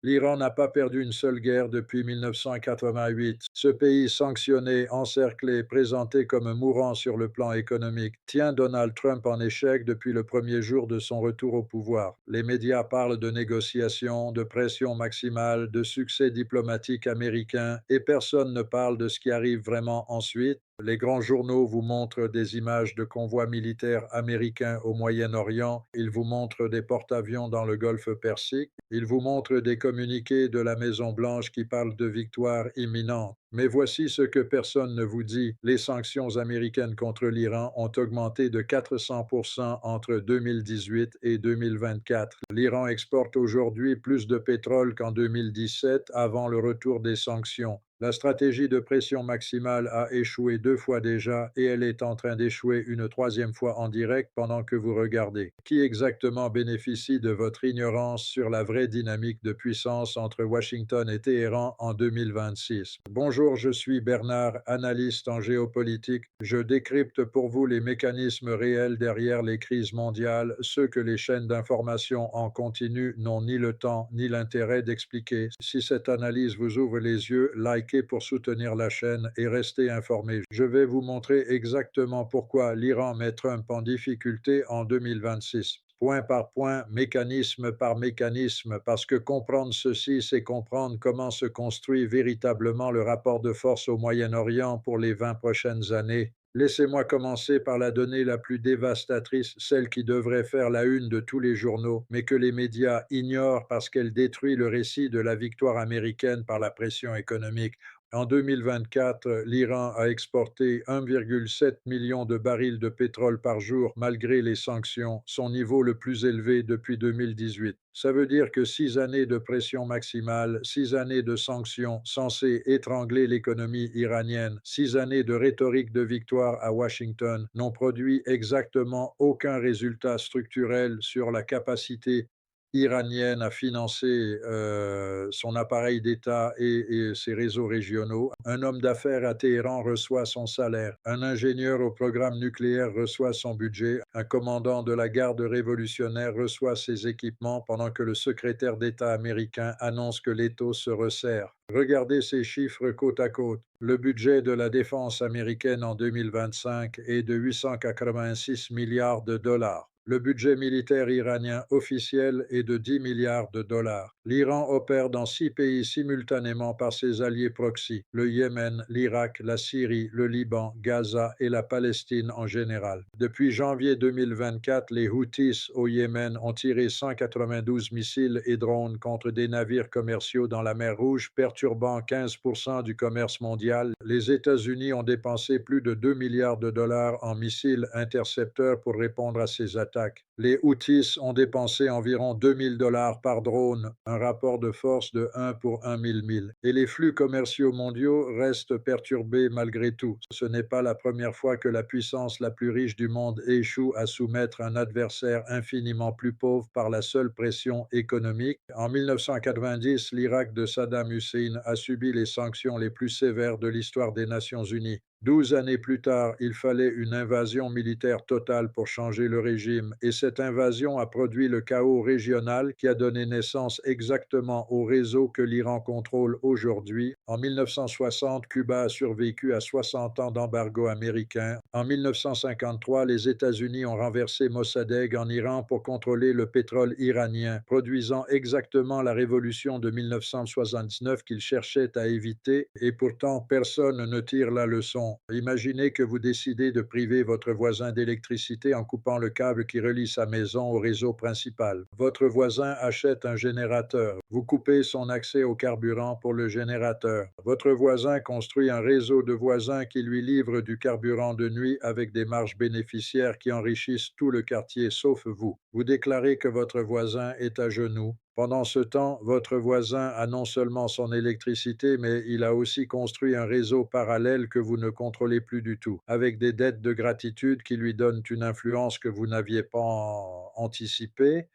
L'Iran n'a pas perdu une seule guerre depuis 1988. Ce pays sanctionné, encerclé, présenté comme mourant sur le plan économique, tient Donald Trump en échec depuis le premier jour de son retour au pouvoir. Les médias parlent de négociations, de pression maximale, de succès diplomatique américain, et personne ne parle de ce qui arrive vraiment ensuite. Les grands journaux vous montrent des images de convois militaires américains au Moyen-Orient, ils vous montrent des porte-avions dans le golfe Persique, ils vous montrent des communiqués de la Maison-Blanche qui parlent de victoire imminente. Mais voici ce que personne ne vous dit. Les sanctions américaines contre l'Iran ont augmenté de 400% entre 2018 et 2024. L'Iran exporte aujourd'hui plus de pétrole qu'en 2017 avant le retour des sanctions. La stratégie de pression maximale a échoué 2 fois déjà et elle est en train d'échouer une troisième fois en direct pendant que vous regardez. Qui exactement bénéficie de votre ignorance sur la vraie dynamique de puissance entre Washington et Téhéran en 2026? Bonjour, je suis Bernard, analyste en géopolitique. Je décrypte pour vous les mécanismes réels derrière les crises mondiales, ceux que les chaînes d'information en continu n'ont ni le temps ni l'intérêt d'expliquer. Si cette analyse vous ouvre les yeux, likez pour soutenir la chaîne et restez informés. Je vais vous montrer exactement pourquoi l'Iran met Trump en difficulté en 2026. Point par point, mécanisme par mécanisme, parce que comprendre ceci, c'est comprendre comment se construit véritablement le rapport de force au Moyen-Orient pour les 20 prochaines années. Laissez-moi commencer par la donnée la plus dévastatrice, celle qui devrait faire la une de tous les journaux, mais que les médias ignorent parce qu'elle détruit le récit de la victoire américaine par la pression économique. En 2024, l'Iran a exporté 1,7 million de barils de pétrole par jour malgré les sanctions, son niveau le plus élevé depuis 2018. Ça veut dire que 6 années de pression maximale, 6 années de sanctions censées étrangler l'économie iranienne, 6 années de rhétorique de victoire à Washington n'ont produit exactement aucun résultat structurel sur la capacité iranienne à financer son appareil d'État et ses réseaux régionaux. Un homme d'affaires à Téhéran reçoit son salaire. Un ingénieur au programme nucléaire reçoit son budget. Un commandant de la garde révolutionnaire reçoit ses équipements pendant que le secrétaire d'État américain annonce que l'étau se resserre. Regardez ces chiffres côte à côte. Le budget de la défense américaine en 2025 est de 886 milliards de dollars. Le budget militaire iranien officiel est de 10 milliards de dollars. L'Iran opère dans 6 pays simultanément par ses alliés proxy, le Yémen, l'Irak, la Syrie, le Liban, Gaza et la Palestine en général. Depuis janvier 2024, les Houthis au Yémen ont tiré 192 missiles et drones contre des navires commerciaux dans la mer Rouge, perturbant 15% du commerce mondial. Les États-Unis ont dépensé plus de 2 milliards de dollars en missiles intercepteurs pour répondre à ces attaques. Les Houthis ont dépensé environ 2000 dollars par drone, un rapport de force de 1 pour 1 000 000. Et les flux commerciaux mondiaux restent perturbés malgré tout. Ce n'est pas la première fois que la puissance la plus riche du monde échoue à soumettre un adversaire infiniment plus pauvre par la seule pression économique. En 1990, l'Irak de Saddam Hussein a subi les sanctions les plus sévères de l'histoire des Nations Unies. 12 années plus tard, il fallait une invasion militaire totale pour changer le régime, et cette invasion a produit le chaos régional qui a donné naissance exactement au réseau que l'Iran contrôle aujourd'hui. En 1960, Cuba a survécu à 60 ans d'embargo américain. En 1953, les États-Unis ont renversé Mossadegh en Iran pour contrôler le pétrole iranien, produisant exactement la révolution de 1979 qu'ils cherchaient à éviter, et pourtant personne ne tire la leçon. Imaginez que vous décidez de priver votre voisin d'électricité en coupant le câble qui relie sa maison au réseau principal. Votre voisin achète un générateur. Vous coupez son accès au carburant pour le générateur. Votre voisin construit un réseau de voisins qui lui livrent du carburant de nuit avec des marges bénéficiaires qui enrichissent tout le quartier sauf vous. Vous déclarez que votre voisin est à genoux. Pendant ce temps, votre voisin a non seulement son électricité, mais il a aussi construit un réseau parallèle que vous ne contrôlez plus du tout, avec des dettes de gratitude qui lui donnent une influence que vous n'aviez pas anticipée.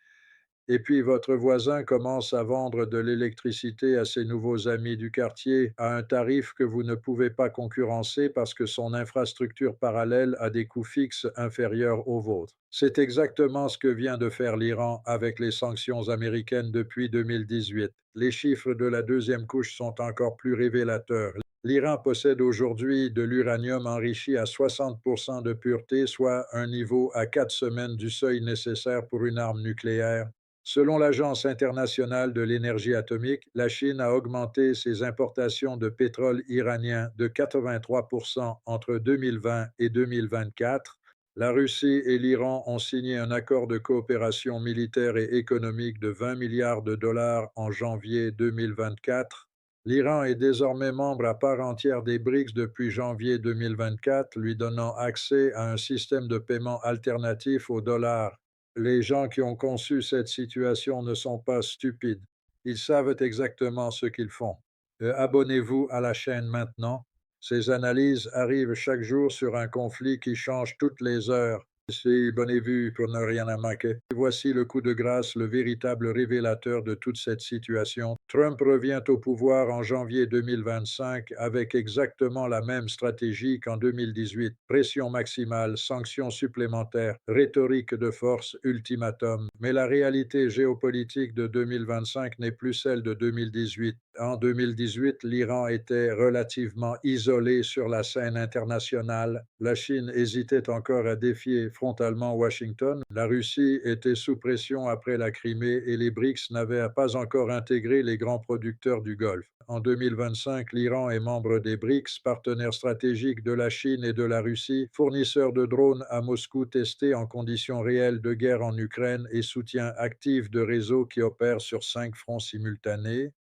Et puis votre voisin commence à vendre de l'électricité à ses nouveaux amis du quartier à un tarif que vous ne pouvez pas concurrencer parce que son infrastructure parallèle a des coûts fixes inférieurs aux vôtres. C'est exactement ce que vient de faire l'Iran avec les sanctions américaines depuis 2018. Les chiffres de la deuxième couche sont encore plus révélateurs. L'Iran possède aujourd'hui de l'uranium enrichi à 60% de pureté, soit un niveau à 4 semaines du seuil nécessaire pour une arme nucléaire. Selon l'Agence internationale de l'énergie atomique, la Chine a augmenté ses importations de pétrole iranien de 83% entre 2020 et 2024. La Russie et l'Iran ont signé un accord de coopération militaire et économique de 20 milliards de dollars en janvier 2024. L'Iran est désormais membre à part entière des BRICS depuis janvier 2024, lui donnant accès à un système de paiement alternatif au dollar. Les gens qui ont conçu cette situation ne sont pas stupides. Ils savent exactement ce qu'ils font. Abonnez-vous à la chaîne maintenant. Ces analyses arrivent chaque jour sur un conflit qui change toutes les heures. Ici, abonnez-vous pour ne rien manquer. Voici le coup de grâce, le véritable révélateur de toute cette situation. Trump revient au pouvoir en janvier 2025 avec exactement la même stratégie qu'en 2018. Pression maximale, sanctions supplémentaires, rhétorique de force, ultimatum. Mais la réalité géopolitique de 2025 n'est plus celle de 2018. En 2018, l'Iran était relativement isolé sur la scène internationale. La Chine hésitait encore à défier frontalement Washington. La Russie était sous pression après la Crimée et les BRICS n'avaient pas encore intégré les grands producteurs du Golfe. En 2025, l'Iran est membre des BRICS, partenaire stratégique de la Chine et de la Russie, fournisseur de drones à Moscou testés en conditions réelles de guerre en Ukraine et soutien actif de réseaux qui opèrent sur 5 fronts simultanés.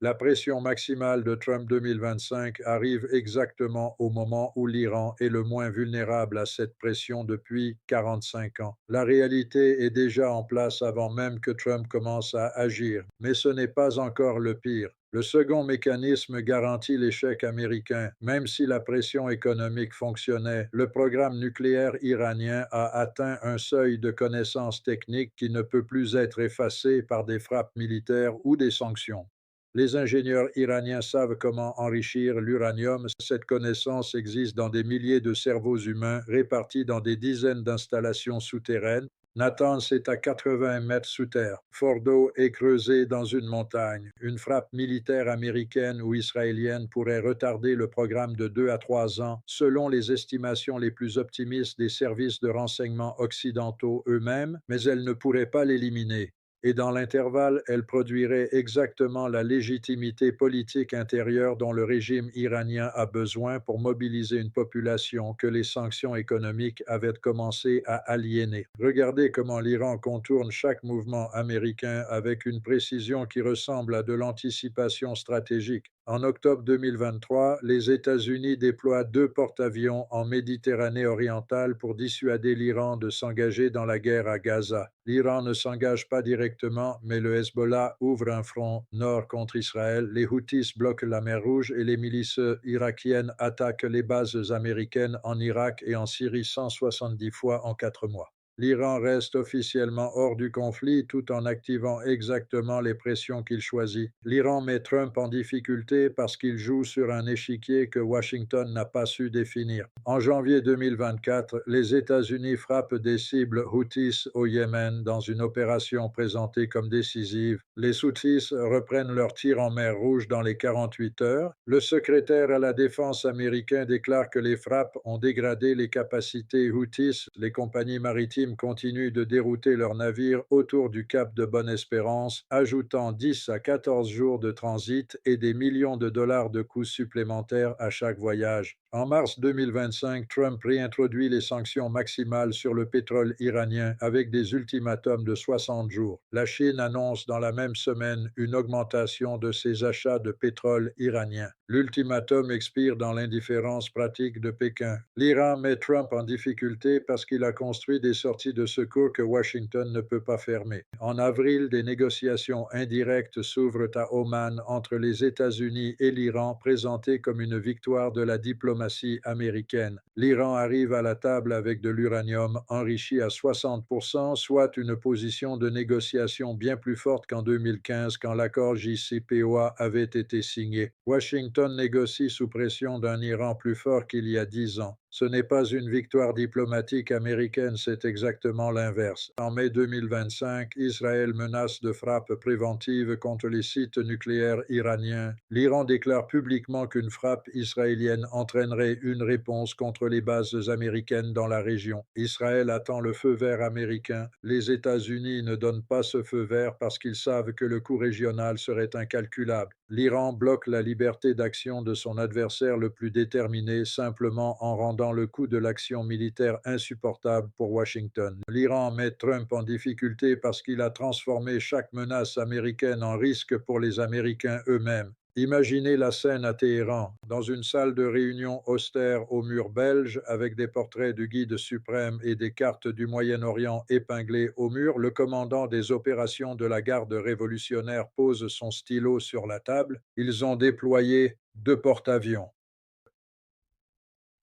La pression maximale de Trump 2025 arrive exactement au moment où l'Iran est le moins vulnérable à cette pression depuis 45 ans. La réalité est déjà en place avant même que Trump commence à agir, mais ce n'est pas encore le pire. Le second mécanisme garantit l'échec américain. Même si la pression économique fonctionnait, le programme nucléaire iranien a atteint un seuil de connaissance technique qui ne peut plus être effacé par des frappes militaires ou des sanctions. Les ingénieurs iraniens savent comment enrichir l'uranium. Cette connaissance existe dans des milliers de cerveaux humains répartis dans des dizaines d'installations souterraines. Natanz est à 80 mètres sous terre. Fordo est creusé dans une montagne. Une frappe militaire américaine ou israélienne pourrait retarder le programme de 2 à 3 ans, selon les estimations les plus optimistes des services de renseignement occidentaux eux-mêmes, mais elle ne pourrait pas l'éliminer. Et dans l'intervalle, elle produirait exactement la légitimité politique intérieure dont le régime iranien a besoin pour mobiliser une population que les sanctions économiques avaient commencé à aliéner. Regardez comment l'Iran contourne chaque mouvement américain avec une précision qui ressemble à de l'anticipation stratégique. En octobre 2023, les États-Unis déploient 2 porte-avions en Méditerranée orientale pour dissuader l'Iran de s'engager dans la guerre à Gaza. L'Iran ne s'engage pas directement, mais le Hezbollah ouvre un front nord contre Israël, les Houthis bloquent la mer Rouge et les milices irakiennes attaquent les bases américaines en Irak et en Syrie 170 fois en 4 mois. L'Iran reste officiellement hors du conflit tout en activant exactement les pressions qu'il choisit. L'Iran met Trump en difficulté parce qu'il joue sur un échiquier que Washington n'a pas su définir. En janvier 2024, les États-Unis frappent des cibles Houthis au Yémen dans une opération présentée comme décisive. Les Houthis reprennent leur tir en mer Rouge dans les 48 heures. Le secrétaire à la défense américain déclare que les frappes ont dégradé les capacités Houthis. Les compagnies maritimes continuent de dérouter leurs navires autour du cap de Bonne-Espérance, ajoutant 10 à 14 jours de transit et des millions de dollars de coûts supplémentaires à chaque voyage. En mars 2025, Trump réintroduit les sanctions maximales sur le pétrole iranien avec des ultimatums de 60 jours. La Chine annonce dans la même semaine une augmentation de ses achats de pétrole iranien. L'ultimatum expire dans l'indifférence pratique de Pékin. L'Iran met Trump en difficulté parce qu'il a construit des sorties de secours que Washington ne peut pas fermer. En avril, des négociations indirectes s'ouvrent à Oman entre les États-Unis et l'Iran, présentées comme une victoire de la diplomatie diplomatie américaine. L'Iran arrive à la table avec de l'uranium enrichi à 60%, soit une position de négociation bien plus forte qu'en 2015 quand l'accord JCPOA avait été signé. Washington négocie sous pression d'un Iran plus fort qu'il y a 10 ans. Ce n'est pas une victoire diplomatique américaine, c'est exactement l'inverse. En mai 2025, Israël menace de frappes préventives contre les sites nucléaires iraniens. L'Iran déclare publiquement qu'une frappe israélienne entraînerait une réponse contre les bases américaines dans la région. Israël attend le feu vert américain. Les États-Unis ne donnent pas ce feu vert parce qu'ils savent que le coût régional serait incalculable. L'Iran bloque la liberté d'action de son adversaire le plus déterminé simplement en rendant le coût de l'action militaire insupportable pour Washington. L'Iran met Trump en difficulté parce qu'il a transformé chaque menace américaine en risque pour les Américains eux-mêmes. Imaginez la scène à Téhéran, dans une salle de réunion austère aux murs belges, avec des portraits du guide suprême et des cartes du Moyen-Orient épinglées au mur, le commandant des opérations de la garde révolutionnaire pose son stylo sur la table. Ils ont déployé 2 porte-avions.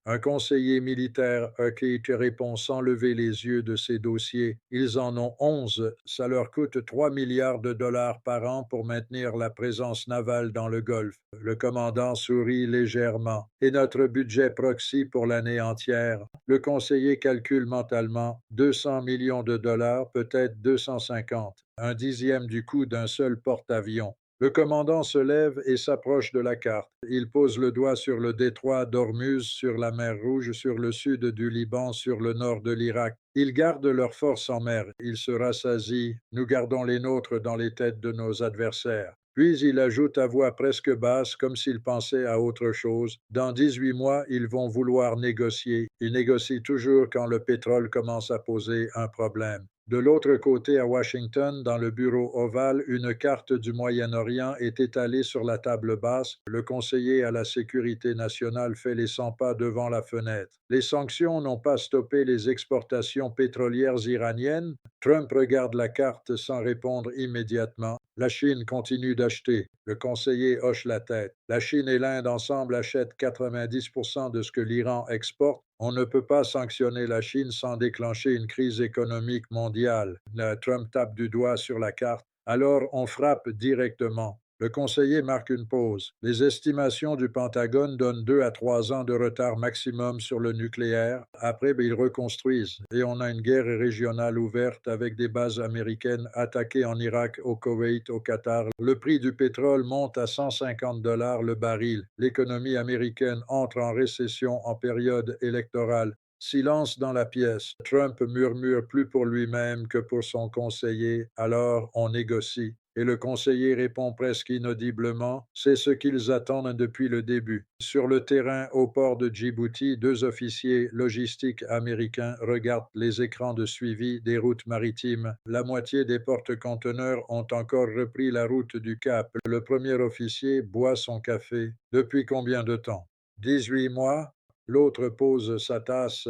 Un conseiller militaire qui répond sans lever les yeux de ces dossiers. Ils en ont 11. Ça leur coûte 3 milliards de dollars par an pour maintenir la présence navale dans le Golfe. Le commandant sourit légèrement. Et notre budget proxy pour l'année entière? Le conseiller calcule mentalement 200 millions de dollars, peut-être 250. Un dixième du coût d'un seul porte-avions. Le commandant se lève et s'approche de la carte. Il pose le doigt sur le détroit d'Ormuz, sur la mer Rouge, sur le sud du Liban, sur le nord de l'Irak. Ils gardent leurs forces en mer. Il se rassasie. Nous gardons les nôtres dans les têtes de nos adversaires. Puis il ajoute à voix presque basse, comme s'il pensait à autre chose. Dans 18 mois, ils vont vouloir négocier. Ils négocient toujours quand le pétrole commence à poser un problème. De l'autre côté, à Washington, dans le bureau ovale, une carte du Moyen-Orient est étalée sur la table basse. Le conseiller à la sécurité nationale fait les 100 pas devant la fenêtre. Les sanctions n'ont pas stoppé les exportations pétrolières iraniennes. Trump regarde la carte sans répondre immédiatement. La Chine continue d'acheter. Le conseiller hoche la tête. La Chine et l'Inde ensemble achètent 90% de ce que l'Iran exporte. On ne peut pas sanctionner la Chine sans déclencher une crise économique mondiale. Trump tape du doigt sur la carte. Alors on frappe directement. Le conseiller marque une pause. Les estimations du Pentagone donnent 2 à 3 ans de retard maximum sur le nucléaire. Après, ils reconstruisent. Et on a une guerre régionale ouverte avec des bases américaines attaquées en Irak, au Koweït, au Qatar. Le prix du pétrole monte à 150 dollars le baril. L'économie américaine entre en récession en période électorale. Silence dans la pièce. Trump murmure plus pour lui-même que pour son conseiller. Alors on négocie. Et le conseiller répond presque inaudiblement, c'est ce qu'ils attendent depuis le début. Sur le terrain au port de Djibouti, 2 officiers logistiques américains regardent les écrans de suivi des routes maritimes. La moitié des porte-conteneurs ont encore repris la route du Cap. Le premier officier boit son café. Depuis combien de temps? 18 mois. L'autre pose sa tasse.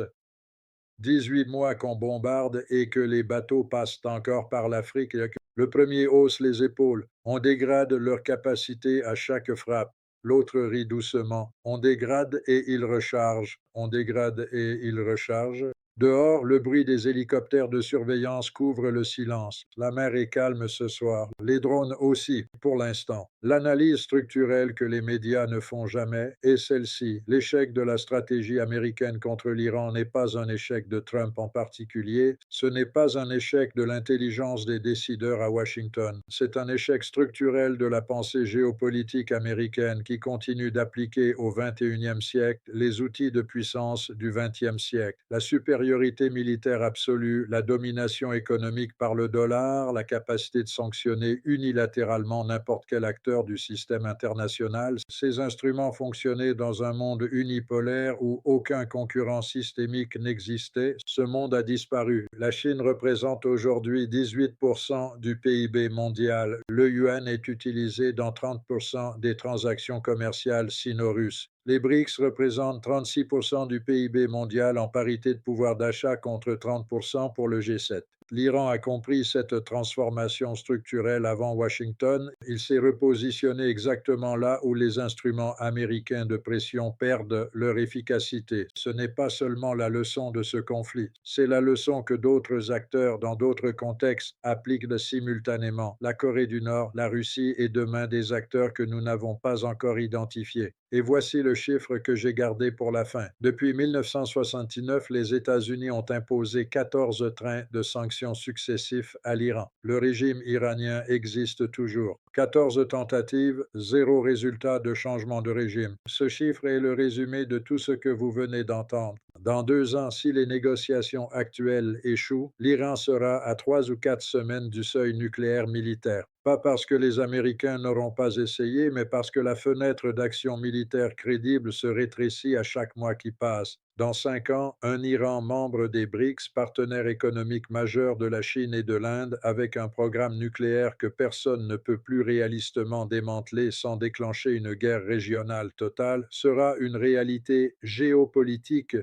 18 mois qu'on bombarde et que les bateaux passent encore par l'Afrique. Le premier hausse les épaules. On dégrade leur capacité à chaque frappe. L'autre rit doucement. On dégrade et il recharge. On dégrade et il recharge. Dehors, le bruit des hélicoptères de surveillance couvre le silence. La mer est calme ce soir. Les drones aussi, pour l'instant. L'analyse structurelle que les médias ne font jamais est celle-ci. L'échec de la stratégie américaine contre l'Iran n'est pas un échec de Trump en particulier. Ce n'est pas un échec de l'intelligence des décideurs à Washington. C'est un échec structurel de la pensée géopolitique américaine qui continue d'appliquer au XXIe siècle les outils de puissance du XXe siècle. La supériorité militaire absolue, la domination économique par le dollar, la capacité de sanctionner unilatéralement n'importe quel acteur du système international. Ces instruments fonctionnaient dans un monde unipolaire où aucun concurrent systémique n'existait. Ce monde a disparu. La Chine représente aujourd'hui 18% du PIB mondial. Le yuan est utilisé dans 30% des transactions commerciales sino-russes. Les BRICS représentent 36% du PIB mondial en parité de pouvoir d'achat contre 30% pour le G7. L'Iran a compris cette transformation structurelle avant Washington. Il s'est repositionné exactement là où les instruments américains de pression perdent leur efficacité. Ce n'est pas seulement la leçon de ce conflit, c'est la leçon que d'autres acteurs dans d'autres contextes appliquent simultanément. La Corée du Nord, la Russie et demain des acteurs que nous n'avons pas encore identifiés. Et voici le chiffre que j'ai gardé pour la fin. Depuis 1969, les États-Unis ont imposé 14 trains de sanctions successifs à l'Iran. Le régime iranien existe toujours. 14 tentatives, zéro résultat de changement de régime. Ce chiffre est le résumé de tout ce que vous venez d'entendre. Dans 2 ans, si les négociations actuelles échouent, l'Iran sera à 3 ou 4 semaines du seuil nucléaire militaire. Pas parce que les Américains n'auront pas essayé, mais parce que la fenêtre d'action militaire crédible se rétrécit à chaque mois qui passe. Dans 5 ans, un Iran membre des BRICS, partenaire économique majeur de la Chine et de l'Inde, avec un programme nucléaire que personne ne peut plus réalistement démanteler sans déclencher une guerre régionale totale, sera une réalité géopolitique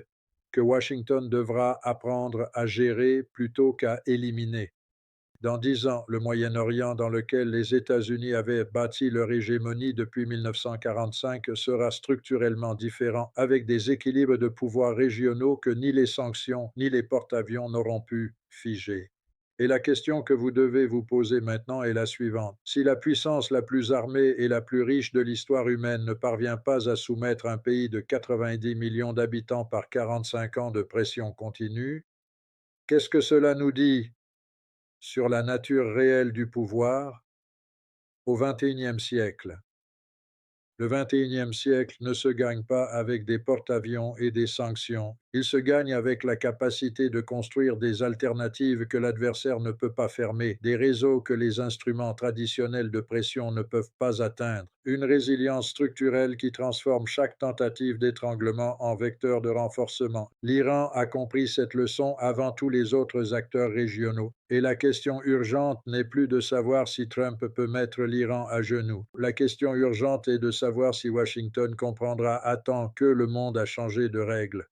que Washington devra apprendre à gérer plutôt qu'à éliminer. Dans 10 ans, le Moyen-Orient, dans lequel les États-Unis avaient bâti leur hégémonie depuis 1945, sera structurellement différent, avec des équilibres de pouvoir régionaux que ni les sanctions ni les porte-avions n'auront pu figer. Et la question que vous devez vous poser maintenant est la suivante. Si la puissance la plus armée et la plus riche de l'histoire humaine ne parvient pas à soumettre un pays de 90 millions d'habitants par 45 ans de pression continue, qu'est-ce que cela nous dit sur la nature réelle du pouvoir au XXIe siècle? Le XXIe siècle ne se gagne pas avec des porte-avions et des sanctions. Il se gagne avec la capacité de construire des alternatives que l'adversaire ne peut pas fermer, des réseaux que les instruments traditionnels de pression ne peuvent pas atteindre, une résilience structurelle qui transforme chaque tentative d'étranglement en vecteur de renforcement. L'Iran a compris cette leçon avant tous les autres acteurs régionaux. Et la question urgente n'est plus de savoir si Trump peut mettre l'Iran à genoux. La question urgente est de savoir si Washington comprendra à temps que le monde a changé de règles.